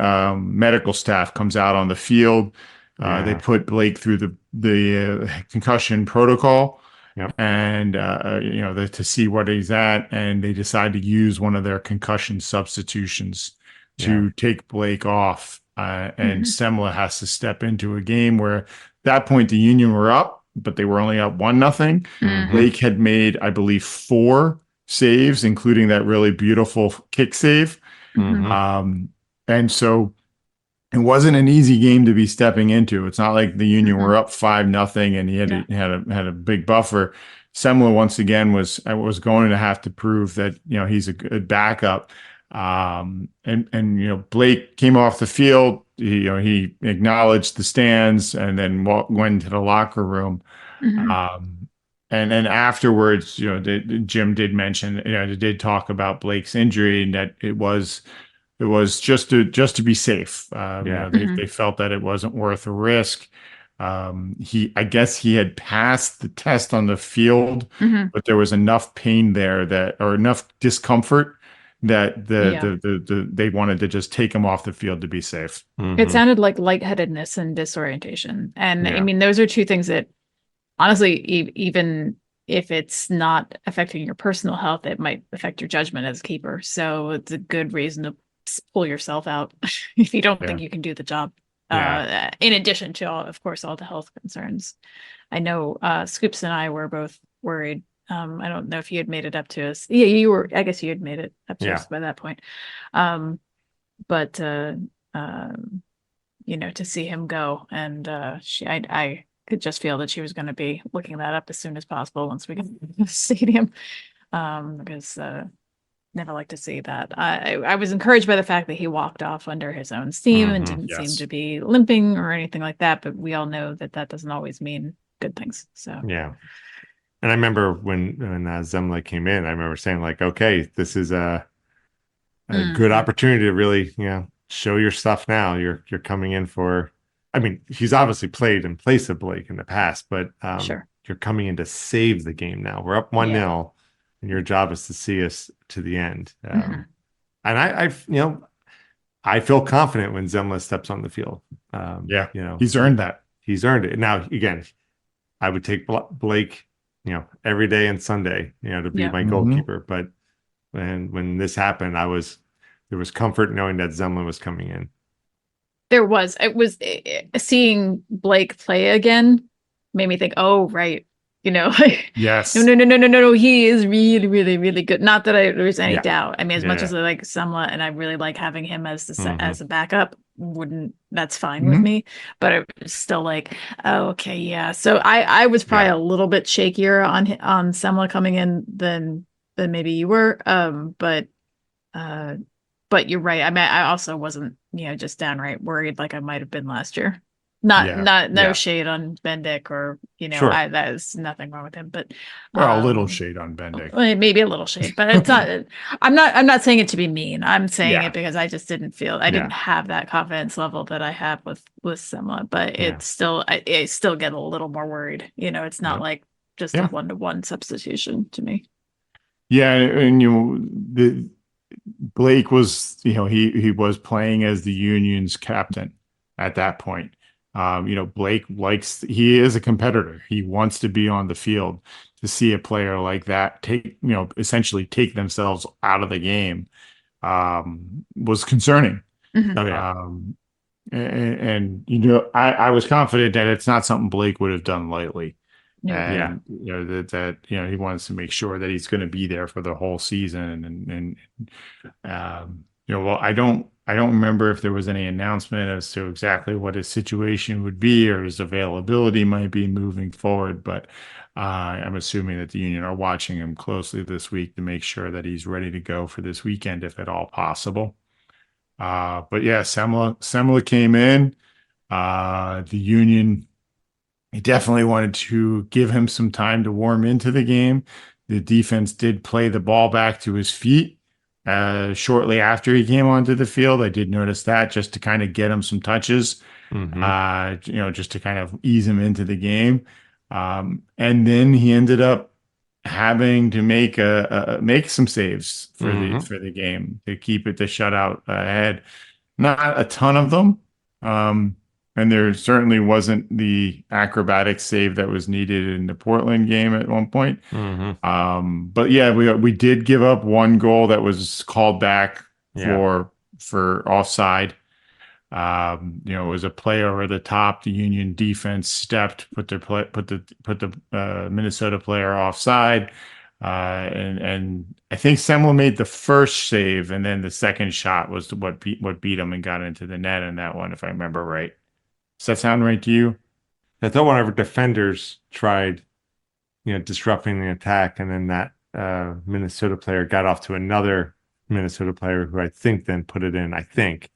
Speaker 2: medical staff comes out on the field. They
Speaker 1: Yeah.
Speaker 2: put Blake through the concussion protocol,
Speaker 1: Yep.
Speaker 2: and you know, to see what he's at, and they decide to use one of their concussion substitutions
Speaker 1: Yeah.
Speaker 2: to take Blake off. And
Speaker 3: Mhm.
Speaker 2: Semla has to step into a game where at that point the Union were up, but they were only up 1-0.
Speaker 3: Mhm.
Speaker 2: Blake had made, I believe, 4 saves, including that really beautiful kick save.
Speaker 3: Mhm.
Speaker 2: Um, and so it wasn't an easy game to be stepping into. It's not like the Union were up 5-0 and he had a big buffer. Semla once again was going to have to prove that, you know, he's a good backup. And you know, Blake came off the field. He acknowledged the stands and then went to the locker room.
Speaker 3: Mhm.
Speaker 2: And then afterwards, you know, Jim did mention, you know, they did talk about Blake's injury and that it was just to be safe. You
Speaker 1: Yeah.
Speaker 2: know,
Speaker 3: Mhm.
Speaker 2: they felt that it wasn't worth a risk. I guess he had passed the test on the field,
Speaker 3: Mhm.
Speaker 2: but there was enough pain there or enough discomfort that
Speaker 3: Yeah.
Speaker 2: they wanted to just take him off the field to be safe.
Speaker 3: It
Speaker 1: Mhm.
Speaker 3: sounded like lightheadedness and disorientation. And I
Speaker 1: Yeah.
Speaker 3: mean, those are two things that honestly, even if it's not affecting your personal health, it might affect your judgment as a keeper. So it's a good reason to pull yourself out if you don't
Speaker 2: Yeah.
Speaker 3: think you can do the job.
Speaker 1: Yeah.
Speaker 3: In addition to all, of course, all the health concerns. I know Scoops and I were both worried. I don't know if you had made it up to us. Yeah, you were. I guess you had made it up to
Speaker 1: Yeah.
Speaker 3: us by that point. But you know, to see him go, and I could just feel that she was going to be looking that up as soon as possible once we get to the stadium, because never like to see that. I was encouraged by the fact that he walked off under his own steam and
Speaker 1: Mhm.
Speaker 3: didn't seem
Speaker 2: Yes.
Speaker 3: to be limping or anything like that. But we all know that that doesn't always mean good things. So
Speaker 1: Yeah. And I remember when Zemla came in, I remember saying like, okay, this is a good
Speaker 3: Mhm.
Speaker 1: opportunity to really, you know, show your stuff now. You're coming in for, I mean, he's obviously played in place of Blake in the past, but
Speaker 3: Sure.
Speaker 1: you're coming in to save the game now. We're up 1-0, and your job is to see us to the end.
Speaker 3: Mhm.
Speaker 1: And you know, I feel confident when Zemla steps on the field.
Speaker 2: Yeah.
Speaker 1: You know,
Speaker 2: He's earned that.
Speaker 1: he's earned it. Now, again, I would take Blake, every day and Sunday, to be
Speaker 3: Yeah.
Speaker 1: my goalkeeper. But when this happened, there was comfort knowing that Zemlin was coming in.
Speaker 3: It was seeing Blake play again made me think, oh, right. Like,
Speaker 2: Yes.
Speaker 3: no. He is really, really, really good. Not that there's any
Speaker 1: Yeah.
Speaker 3: doubt. I mean, as much
Speaker 1: Yeah.
Speaker 3: as I like Semla and I really like having him as
Speaker 1: Mhm.
Speaker 3: as a backup, that's fine with me. But it was still like, oh, okay, yeah. So I was probably a little bit shakier on Semla coming in than maybe you were. But you're right. I mean, I also wasn't, just downright worried like I might have been last year. No
Speaker 1: Yeah.
Speaker 3: shade on Bendik or,
Speaker 1: Sure.
Speaker 3: that is nothing wrong with him, but
Speaker 2: Well, a little shade on Bendik.
Speaker 3: maybe a little shade, but it's not, I'm not saying it to be mean. I'm saying
Speaker 2: Yeah.
Speaker 3: it because I just didn't didn't have that confidence level that I have with Simla, but it's still, I still get a little more worried. It's not like just a 1-to-1 substitution to me.
Speaker 2: Yeah. And Blake was, he was playing as the Union's captain at that point. Blake he is a competitor. He wants to be on the field. To see a player like that essentially take themselves out of the game, was concerning.
Speaker 3: Mhm.
Speaker 1: Oh yeah.
Speaker 2: I was confident that it's not something Blake would have done lightly.
Speaker 3: No.
Speaker 2: And that he wants to make sure that he's going to be there for the whole season. Well, I don't remember if there was any announcement as to exactly what his situation would be or his availability might be moving forward, but I'm assuming that the Union are watching him closely this week to make sure that he's ready to go for this weekend if at all possible. But yeah, Semla came in. The Union, he definitely wanted to give him some time to warm into the game. The defense did play the ball back to his feet shortly after he came onto the field. I did notice that just to kind of get him some touches, just to kind of ease him into the game. And then he ended up having to make some saves for the game to keep it the shutout ahead. Not a ton of them. And there certainly wasn't the acrobatic save that was needed in the Portland game at one point. But yeah, we did give up one goal that was called back for offside. It was a play over the top. The Union defense stepped, put the Minnesota player offside. And I think Semla made the first save, and then the second shot was what beat him and got into the net in that one, if I remember right. Does that sound right to you?
Speaker 1: I thought one of our defenders tried, disrupting the attack, and then that Minnesota player got off to another Minnesota player who I think then put it in. I think.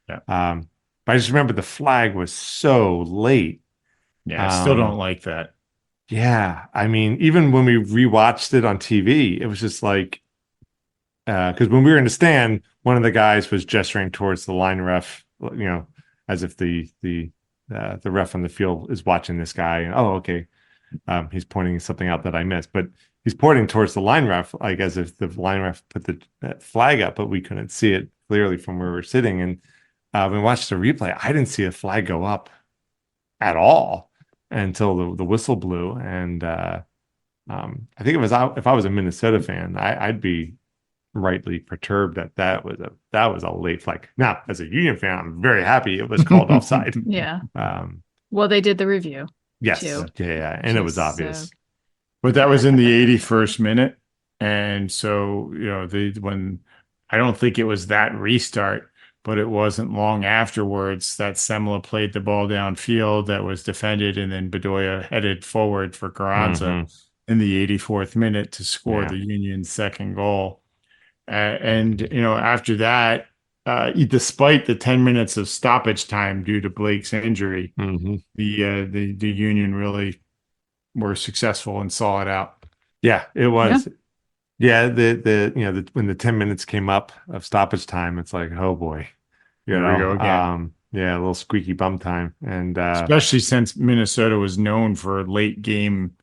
Speaker 2: Yeah.
Speaker 1: But I just remember the flag was so late.
Speaker 2: Yeah, I still don't like that.
Speaker 1: Yeah, I mean, even when we rewatched it on TV, it was just like, because when we were in the stand, one of the guys was gesturing towards the line ref, as if the ref on the field is watching this guy, and okay, he's pointing something out that I missed, but he's pointing towards the line ref, like as if the line ref put the flag up, but we couldn't see it clearly from where we're sitting. And when we watched the replay, I didn't see a flag go up at all until the whistle blew. And I think if I was a Minnesota fan, I'd be rightly perturbed that was a late flag. Now, as a Union fan, I'm very happy it was called offside.
Speaker 3: Yeah.
Speaker 1: Well,
Speaker 3: they did the review.
Speaker 1: Yes.
Speaker 3: Too.
Speaker 1: Yeah. And it was obvious.
Speaker 2: But that was in the 81st minute. And so, when I don't think it was that restart, but it wasn't long afterwards that Semla played the ball downfield that was defended, and then Bedoya headed forward for Carranza in the 84th minute to score the Union's second goal. And after that, despite the 10 minutes of stoppage time due to Blake's injury, the Union really were successful and saw it out.
Speaker 1: Yeah, it was. Yeah, when the 10 minutes came up of stoppage time, it's like, oh boy,
Speaker 2: Here we go again.
Speaker 1: A little squeaky bum time, and
Speaker 2: especially since Minnesota was known for late game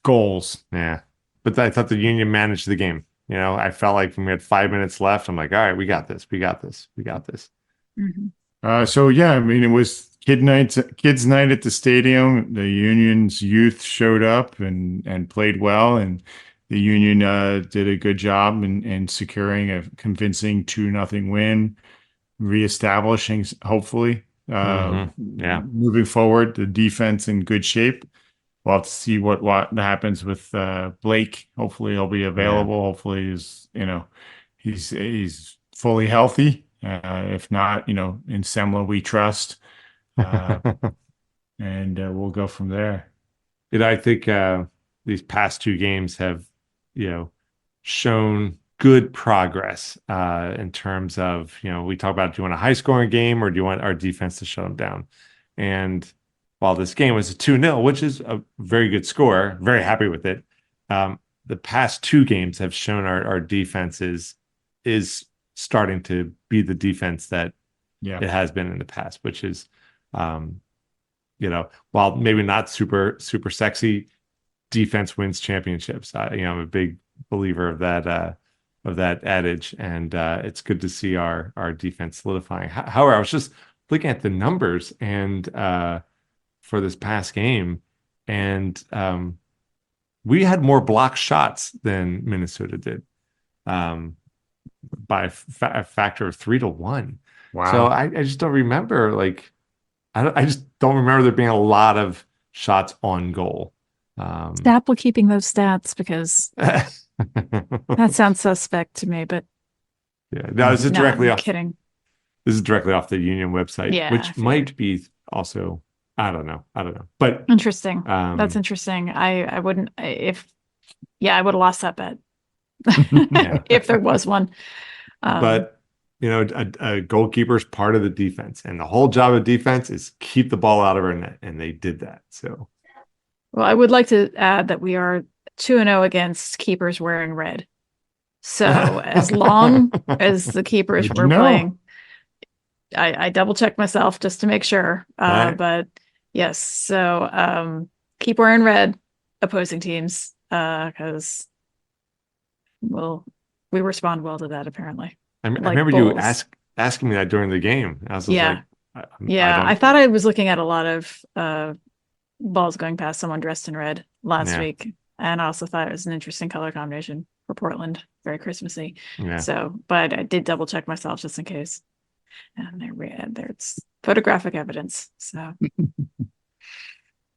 Speaker 2: goals.
Speaker 1: Yeah, but I thought the Union managed the game. I felt like when we had 5 minutes left, I'm like, all right, we got this. So yeah, I mean, it was
Speaker 2: kids night at the stadium. The Union's youth showed up and played well, and the Union did a good job in securing a convincing 2-0 win, reestablishing hopefully moving forward the defense in good shape. We'll have to see what happens with Blake. Hopefully he'll be available. Hopefully he's fully healthy. If not, in Semla we trust. And we'll go from there.
Speaker 1: I think these past two games have, shown good progress in terms of, we talk about, do you want a high scoring game or do you want our defense to shut them down? And while this game was a 2-0, which is a very good score, very happy with it. The past two games have shown our defense is starting to be the defense that it has been in the past, which is, while maybe not super sexy, defense wins championships. I'm a big believer of that adage, and it's good to see our defense solidifying. However, I was just looking at the numbers and for this past game, and we had more block shots than Minnesota did, by a factor of 3-1.
Speaker 2: Wow!
Speaker 1: So I just don't remember I just don't remember there being a lot of shots on goal.
Speaker 3: Stop with keeping those stats because that sounds suspect to me. But
Speaker 1: no, this is directly off.
Speaker 3: Kidding.
Speaker 1: This is directly off the Union website, which might be also. I don't know. But
Speaker 3: interesting. That's interesting. I wouldn't I would have lost that bet if there was one.
Speaker 1: But a goalkeeper is part of the defense, and the whole job of defense is keep the ball out of our net, and they did that. So,
Speaker 3: well, I would like to add that we are 2-0 against keepers wearing red. So as long as the keepers were playing, I double checked myself just to make sure. But yes, so keep wearing red, opposing teams, because we respond well to that apparently.
Speaker 1: I remember you asking me that during the game. I was like,
Speaker 3: I thought I was looking at a lot of balls going past someone dressed in red last week, and I also thought it was an interesting color combination for Portland, very Christmassy. So, but I did double check myself just in case, and there's photographic evidence.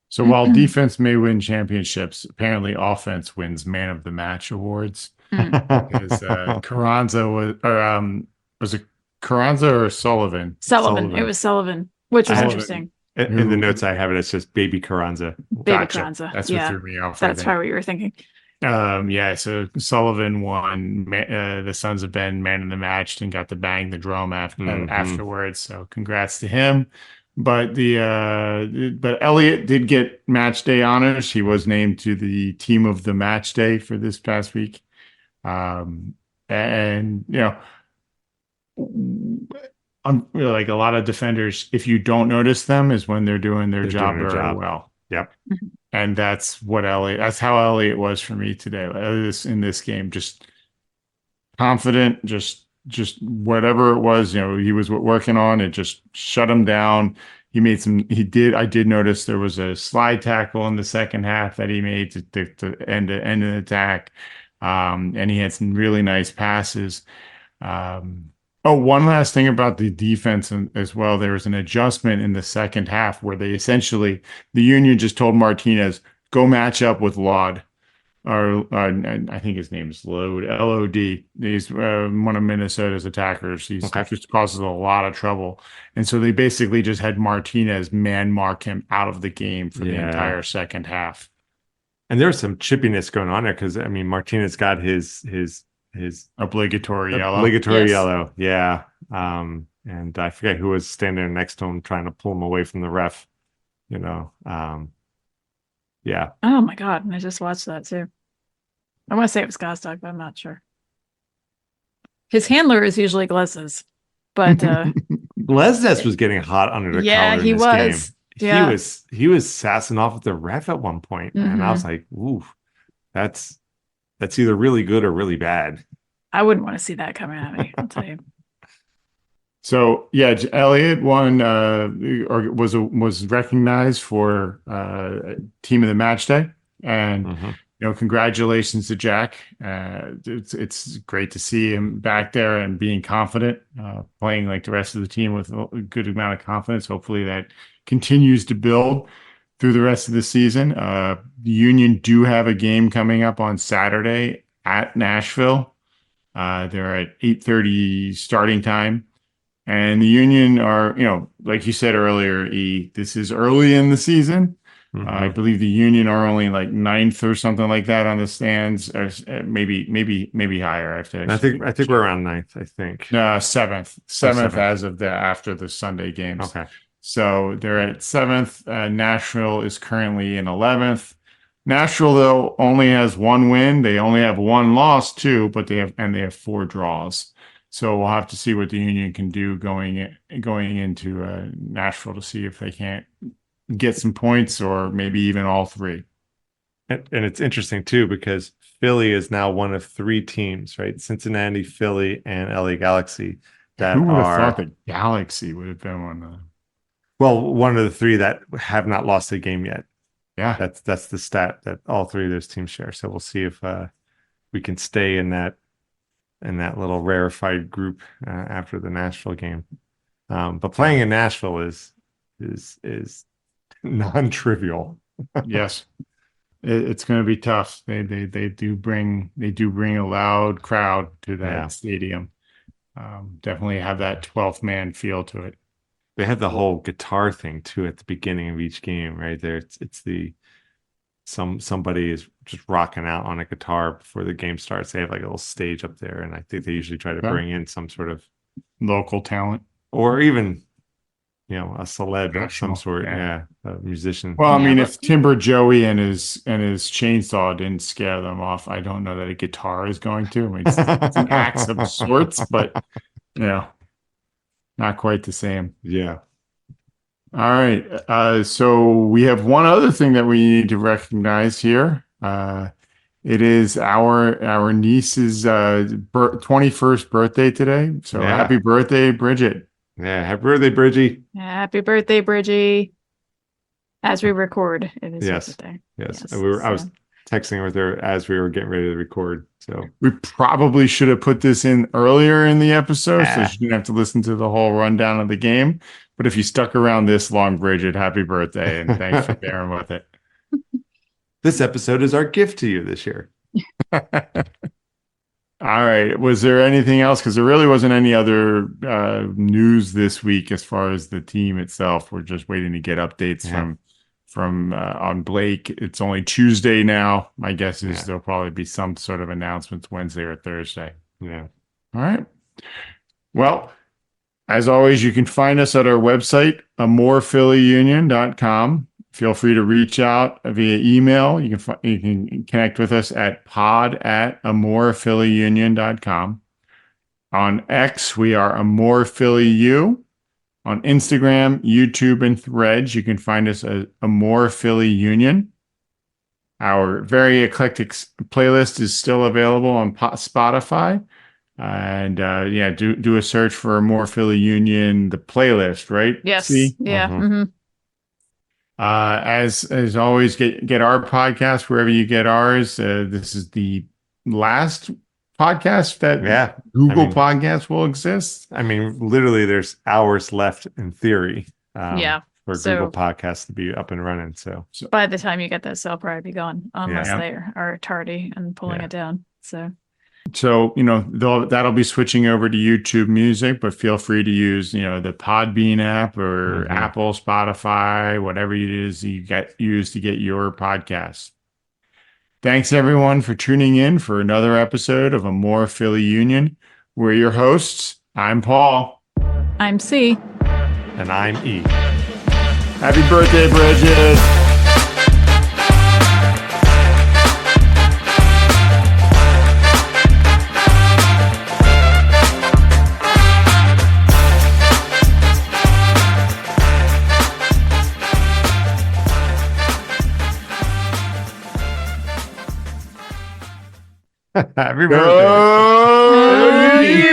Speaker 2: So while defense may win championships, apparently offense wins man of the match awards. Because Carranza was it Carranza or Sullivan?
Speaker 3: Sullivan. It was Sullivan, which was interesting.
Speaker 1: In the notes I have it's just baby Carranza.
Speaker 3: Carranza.
Speaker 2: That's what threw me off.
Speaker 3: That's probably what you were thinking.
Speaker 2: So Sullivan won the Sons of Ben man of the match and got to bang the drum afterwards. So congrats to him. But but Elliott did get match day honors. He was named to the team of the match day for this past week. And like a lot of defenders, if you don't notice them is when they're doing their job very well.
Speaker 1: Yep.
Speaker 2: And that's how Elliott was for me today. In this game, just confident, just whatever it was, he was working on, it just shut him down. I did notice there was a slide tackle in the second half that he made to end an attack. And he had some really nice passes. One last thing about the defense as well. There was an adjustment in the second half where the Union just told Martinez, go match up with Lod. I think his name is Lod. He's one of Minnesota's attackers. Just causes a lot of trouble. And so they basically just had Martinez man mark him out of the game for the entire second half.
Speaker 1: And there's some chippiness going on there because Martinez got his
Speaker 2: obligatory
Speaker 1: yellow. Yeah. And I forget who was standing there next to him trying to pull him away from the ref. Yeah.
Speaker 3: Oh my God. And I just watched that too. I want to say it was Gosdog, but I'm not sure. His handler is usually Glesnes, but
Speaker 1: Glesnes was getting hot under the collar in this game. He was sassing off with the ref at one point, and I was like, "Ooh, that's either really good or really bad."
Speaker 3: I wouldn't want to see that coming at me. I'll tell you.
Speaker 2: So yeah, Elliott won or was recognized for team of the match day, and
Speaker 1: Mhm.
Speaker 2: congratulations to Jack. It's great to see him back there and being confident, playing like the rest of the team with a good amount of confidence. Hopefully that continues to build through the rest of the season. The Union do have a game coming up on Saturday at Nashville. They're at 8:30 starting time. And the Union are, like you said earlier, this is early in the season. I
Speaker 1: Mhm.
Speaker 2: believe the Union are only like ninth or something like that on the stands, or maybe higher. I have to
Speaker 1: I think
Speaker 2: actually
Speaker 1: we're
Speaker 2: check.
Speaker 1: around ninth, I think.
Speaker 2: No, seventh,
Speaker 1: Oh,
Speaker 2: seventh
Speaker 1: seventh.
Speaker 2: as of the after the Sunday games.
Speaker 1: Okay.
Speaker 2: So they're at seventh. Nashville is currently in 11th. Nashville though only has one win. They only have one loss too, but they have 4 draws. So we'll have to see what the Union can do going into Nashville to see if they can't get some points or maybe even all 3.
Speaker 1: And it's interesting too because Philly is now one of 3 teams, right? Cincinnati, Philly, and LA Galaxy that
Speaker 2: Who would have thought
Speaker 1: are
Speaker 2: that Galaxy would have been one of them?
Speaker 1: well, one of the 3 that have not lost a game yet.
Speaker 2: Yeah.
Speaker 1: That's the stat that all 3 of those teams share. So we'll see if we can stay in that little rarefied group after the Nashville game. But playing in Nashville is non-trivial.
Speaker 2: Yes. It's going to be tough. They do bring a loud crowd to that stadium. Definitely have that 12th man feel to it.
Speaker 1: They have the whole guitar thing too at the beginning of each game, right there. It's the somebody is just rocking out on a guitar before the game starts. They have like a little stage up there, and I think they usually try to bring in some sort of
Speaker 2: local talent
Speaker 1: or even a celeb of some
Speaker 2: National,
Speaker 1: sort, a musician.
Speaker 2: Well, I mean, if Timber Joey and his chainsaw didn't scare them off, I don't know that a guitar is going to. I mean, it's an axe of sorts, but not quite the same.
Speaker 1: Yeah.
Speaker 2: All right. So we have one other thing that we need to recognize here. It is our niece's 21st birthday today. So happy birthday, Bridget.
Speaker 1: Yeah, happy birthday, Bridgie.
Speaker 3: Happy birthday, Bridgie. As we record, it is
Speaker 1: Yes.
Speaker 3: birthday.
Speaker 1: Yes. I was texting with her as we were getting ready to record. So
Speaker 2: we probably should have put this in earlier in the episode, so she didn't have to listen to the whole rundown of the game. But if you stuck around this long, Bridget, happy birthday, and thanks for bearing with it.
Speaker 1: This episode is our gift to you this year.
Speaker 2: All right. Was there anything else? Because there really wasn't any other news this week as far as the team itself. We're just waiting to get updates from on Blake. It's only Tuesday now. My guess is there'll probably be some sort of announcements Wednesday or Thursday.
Speaker 1: Yeah.
Speaker 2: All right. Well, as always, you can find us at our website, amorephillyunion.com. Feel free to reach out via email. You can connect with us at pod@amorephillyunion.com. On X, we are amorephillyu. On Instagram, YouTube, and Threads, you can find us at amorephillyunion. Our very eclectic playlist is still available on Spotify. And do a search for Amorephillyunion, the playlist, right?
Speaker 3: Yes.
Speaker 2: See?
Speaker 3: Yeah. Mm-hmm.
Speaker 2: As always, get our podcast wherever you get ours. This is the last podcast that Google Podcasts will exist.
Speaker 1: I mean, literally, there's hours left in theory.
Speaker 3: For
Speaker 1: Google Podcasts to be up and running. So
Speaker 3: by the time you get this, they'll probably be gone unless they are tardy and pulling it down. So
Speaker 2: that'll be switching over to YouTube Music, but feel free to use the Podbean app or Apple, Spotify, whatever it is you use to get your podcasts. Thanks everyone for tuning in for another episode of Amorephillyunion. We're your hosts. I'm Paul.
Speaker 3: I'm C.
Speaker 1: And I'm E.
Speaker 2: Happy birthday, Bridget.
Speaker 1: Happy birthday.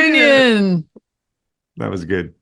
Speaker 3: Union.
Speaker 1: That was good.